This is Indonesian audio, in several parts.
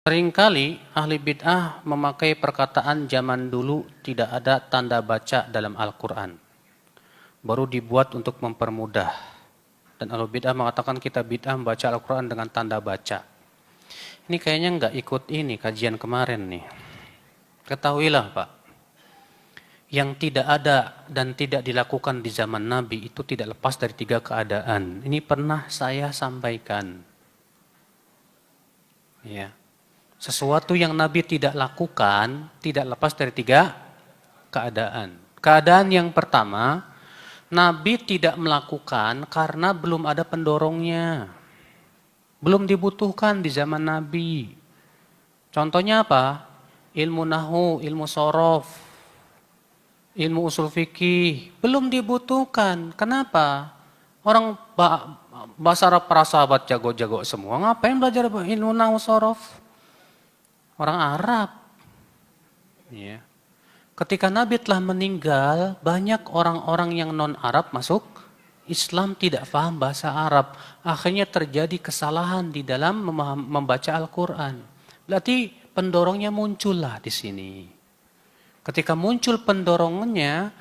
Seringkali ahli bid'ah memakai perkataan zaman dulu tidak ada tanda baca dalam Al-Quran. Baru dibuat untuk mempermudah. Dan ahli bid'ah mengatakan kita bid'ah membaca Al-Quran dengan tanda baca. Ini kayaknya nggak ikut ini kajian kemarin nih. Ketahuilah Pak, yang tidak ada dan tidak dilakukan di zaman Nabi itu tidak lepas dari 3 keadaan. Ini pernah saya sampaikan. Ya. Sesuatu yang Nabi tidak lakukan tidak lepas dari 3 keadaan. Keadaan yang pertama, Nabi tidak melakukan karena belum ada pendorongnya. Belum dibutuhkan di zaman Nabi. Contohnya apa? Ilmu nahu, ilmu sorof, ilmu usul fikih. Belum dibutuhkan. Kenapa? Orang bahasa Arab para sahabat jago-jago semua. Ngapain belajar ilmu nahu sorof? Orang Arab. Ya. Ketika Nabi telah meninggal, banyak orang-orang yang non-Arab masuk Islam, tidak paham bahasa Arab. Akhirnya terjadi kesalahan di dalam membaca Al-Quran. Berarti pendorongnya muncullah di sini. Ketika muncul pendorongnya,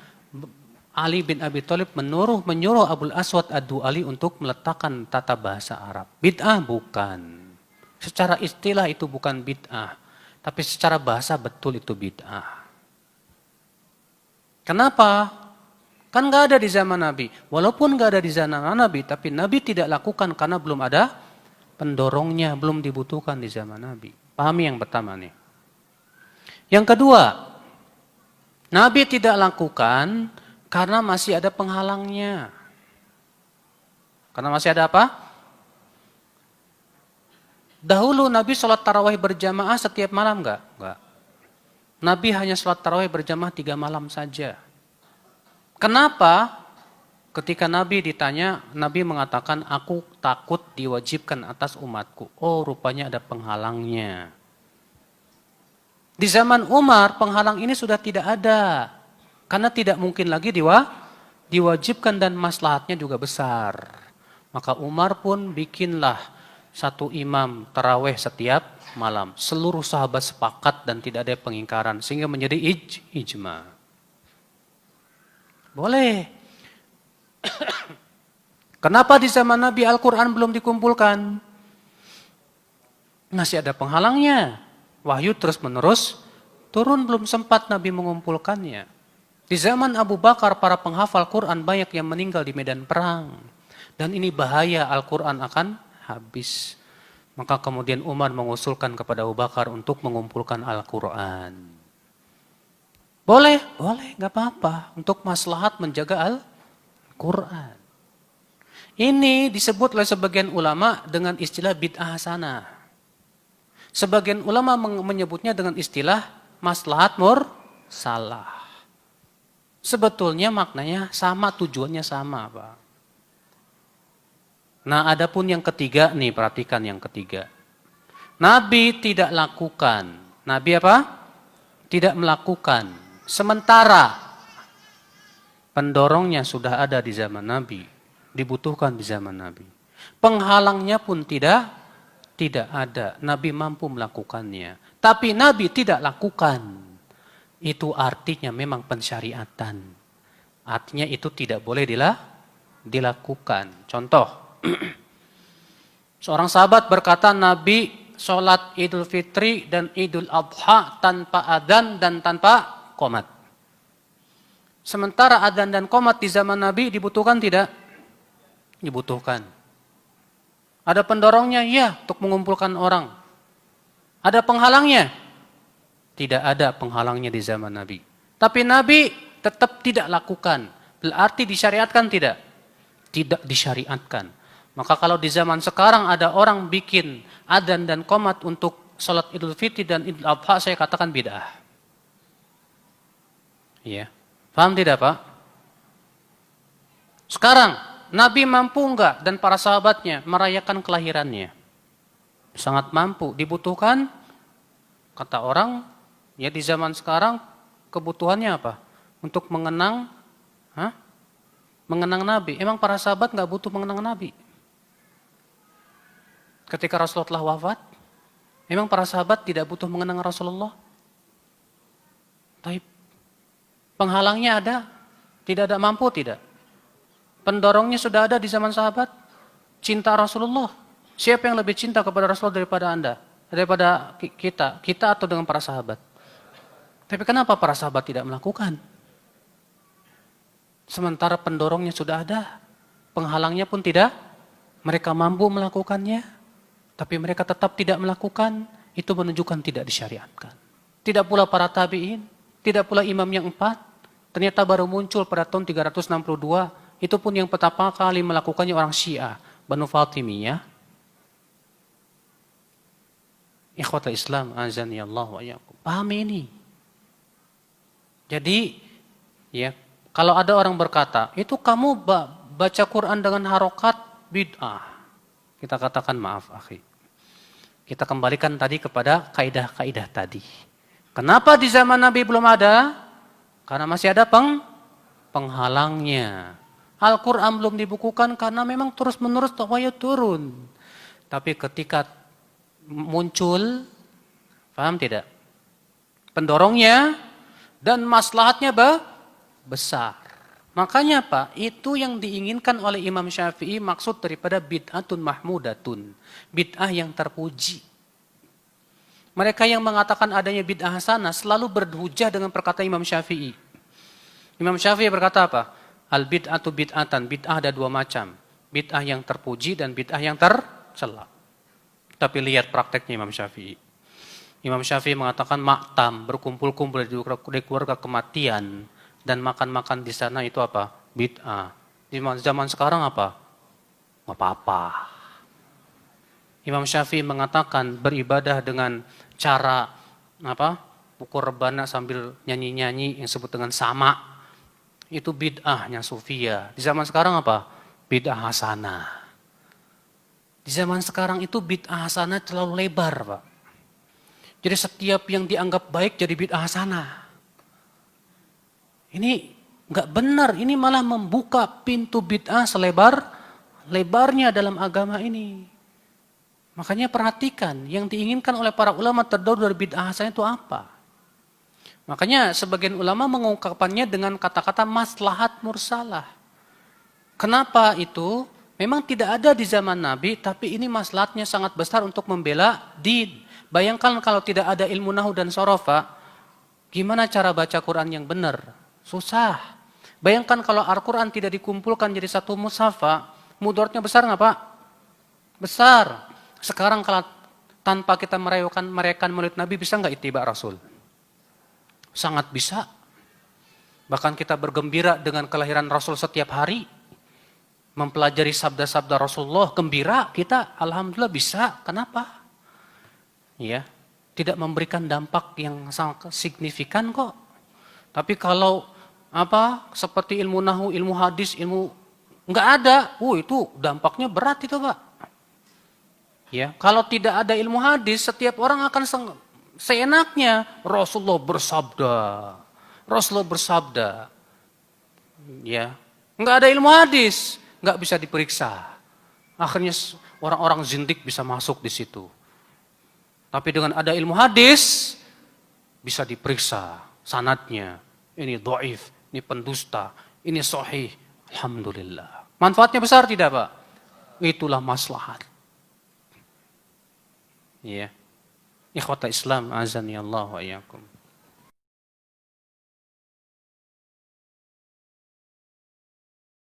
Ali bin Abi Thalib menyuruh Abul Aswad Ad-Du'ali untuk meletakkan tata bahasa Arab. Bid'ah bukan. Secara istilah itu bukan bid'ah. Tapi secara bahasa betul itu bid'ah. Kenapa? Kan gak ada di zaman Nabi. Walaupun gak ada di zaman Nabi, tapi Nabi tidak lakukan karena belum ada pendorongnya, belum dibutuhkan di zaman Nabi. Pahami yang pertama nih. Yang kedua, Nabi tidak lakukan karena masih ada penghalangnya. Karena masih ada apa? Dahulu Nabi sholat tarawih berjamaah setiap malam enggak? Enggak. Nabi hanya sholat tarawih berjamaah 3 malam saja. Kenapa? Ketika Nabi ditanya, Nabi mengatakan, aku takut diwajibkan atas umatku. Oh, rupanya ada penghalangnya. Di zaman Umar, penghalang ini sudah tidak ada. Karena tidak mungkin lagi diwajibkan dan maslahatnya juga besar. Maka Umar pun bikinlah 1 imam tarawih setiap malam. Seluruh sahabat sepakat dan tidak ada pengingkaran. Sehingga menjadi ijma. Boleh. Kenapa di zaman Nabi Al-Quran belum dikumpulkan? Masih ada penghalangnya. Wahyu terus menerus turun, belum sempat Nabi mengumpulkannya. Di zaman Abu Bakar para penghafal Quran banyak yang meninggal di medan perang. Dan ini bahaya, Al-Quran akan habis. Maka kemudian Umar mengusulkan kepada Abu Bakar untuk mengumpulkan Al-Quran. Boleh, gak apa-apa. Untuk maslahat menjaga Al-Quran. Ini disebut oleh sebagian ulama dengan istilah bid'ah hasanah. Sebagian ulama menyebutnya dengan istilah maslahat mursalah. Sebetulnya maknanya sama, tujuannya sama, Pak. Nah, adapun yang ketiga nih, perhatikan yang ketiga. Nabi tidak lakukan. Nabi apa? Tidak melakukan. Sementara pendorongnya sudah ada di zaman Nabi, dibutuhkan di zaman Nabi. Penghalangnya pun tidak ada. Nabi mampu melakukannya. Tapi Nabi tidak lakukan. Itu artinya memang pensyariatan. Artinya itu tidak boleh dilakukan. Contoh. Seorang sahabat berkata, Nabi sholat Idul Fitri dan Idul Adha tanpa adzan dan tanpa qomat. Sementara adzan dan qomat di zaman Nabi dibutuhkan tidak? Dibutuhkan. Ada pendorongnya? Ya, untuk mengumpulkan orang. Ada penghalangnya? Tidak ada penghalangnya di zaman Nabi. Tapi Nabi tetap tidak lakukan. Berarti disyariatkan tidak? Tidak disyariatkan. Maka kalau di zaman sekarang ada orang bikin adzan dan qomat untuk sholat Idul Fitri dan Idul Adha, saya katakan bid'ah. Iya. Paham tidak, Pak? Sekarang, Nabi mampu enggak dan para sahabatnya merayakan kelahirannya? Sangat mampu. Dibutuhkan? Kata orang, ya di zaman sekarang kebutuhannya apa? Untuk mengenang Nabi. Emang para sahabat enggak butuh mengenang Nabi? Ketika Rasulullah telah wafat, Memang para sahabat tidak butuh mengenang Rasulullah? Tapi penghalangnya ada? Tidak ada, mampu tidak? Pendorongnya sudah ada di zaman sahabat? Cinta Rasulullah. Siapa yang lebih cinta kepada Rasulullah daripada Anda? Daripada kita? Kita atau dengan para sahabat? Tapi kenapa para sahabat tidak melakukan? Sementara pendorongnya sudah ada. Penghalangnya pun tidak. Mereka mampu melakukannya. Tapi mereka tetap tidak melakukan. Itu menunjukkan tidak disyariatkan. Tidak pula para tabi'in. Tidak pula imam yang 4. Ternyata baru muncul pada tahun 362. Itu pun yang pertama kali melakukannya orang Syiah. Banu Fatimiyah. Ikhwatul Islam. Azani Allah wa iyyakum. Paham ini. Jadi, ya, kalau ada orang berkata, itu kamu baca Quran dengan harokat bid'ah. Kita katakan maaf, akhi. Kita kembalikan tadi kepada kaidah-kaidah tadi. Kenapa di zaman Nabi belum ada? Karena masih ada penghalangnya. Al-Quran belum dibukukan karena memang terus-menerus wahyu turun. Tapi ketika muncul, paham tidak? Pendorongnya dan maslahatnya besar. Makanya Pak, itu yang diinginkan oleh Imam Syafi'i maksud daripada bid'atun mahmudatun. Bid'ah yang terpuji. Mereka yang mengatakan adanya bid'ah hasanah selalu berhujah dengan perkataan Imam Syafi'i. Imam Syafi'i berkata apa? Al-bid'atu bid'atan. Bid'ah ada dua macam. Bid'ah yang terpuji dan bid'ah yang tercela. Tapi lihat prakteknya Imam Syafi'i. Imam Syafi'i mengatakan maktam, berkumpul-kumpul di keluarga kematian dan makan-makan di sana itu apa? Bid'ah. Di zaman sekarang apa? Nggak apa-apa. Imam Syafi'i mengatakan beribadah dengan cara apa? Pukul rebana sambil nyanyi-nyanyi yang disebut dengan sama. Itu bid'ahnya sufia. Di zaman sekarang apa? Bid'ah hasanah. Di zaman sekarang itu bid'ah hasanah terlalu lebar, Pak. Jadi setiap yang dianggap baik jadi bid'ah hasanah. Ini enggak benar, ini malah membuka pintu bid'ah selebar-lebarnya dalam agama ini. Makanya perhatikan, yang diinginkan oleh para ulama terdahulu dari bid'ah hasanah itu apa? Makanya sebagian ulama mengungkapkannya dengan kata-kata maslahat mursalah. Kenapa itu? Memang tidak ada di zaman Nabi, tapi ini maslahatnya sangat besar untuk membela din. Bayangkan kalau tidak ada ilmu nahu dan sorofa, gimana cara baca Quran yang benar? Susah. Bayangkan kalau Al-Quran tidak dikumpulkan jadi satu mushafa, mudaratnya besar nggak Pak? Besar. Sekarang kalau tanpa kita merayakan maulid Nabi, bisa nggak ittiba Rasul? Sangat bisa. Bahkan kita bergembira dengan kelahiran Rasul setiap hari. Mempelajari sabda-sabda Rasulullah, gembira kita, alhamdulillah bisa. Kenapa? Ya, tidak memberikan dampak yang sangat signifikan kok. Tapi kalau seperti ilmu nahu, ilmu hadis, ilmu nggak ada, itu dampaknya berat itu Pak. Ya, kalau tidak ada ilmu hadis, setiap orang akan seenaknya Rasulullah bersabda. Ya, nggak ada ilmu hadis, nggak bisa diperiksa. Akhirnya orang-orang zindik bisa masuk di situ. Tapi dengan ada ilmu hadis, bisa diperiksa sanadnya. Ini dhaif, ini pendusta, ini sahih. Alhamdulillah. Manfaatnya besar tidak Pak? Itulah maslahat. Ya. Ikhwata Islam, azani Allah wa iyyakum.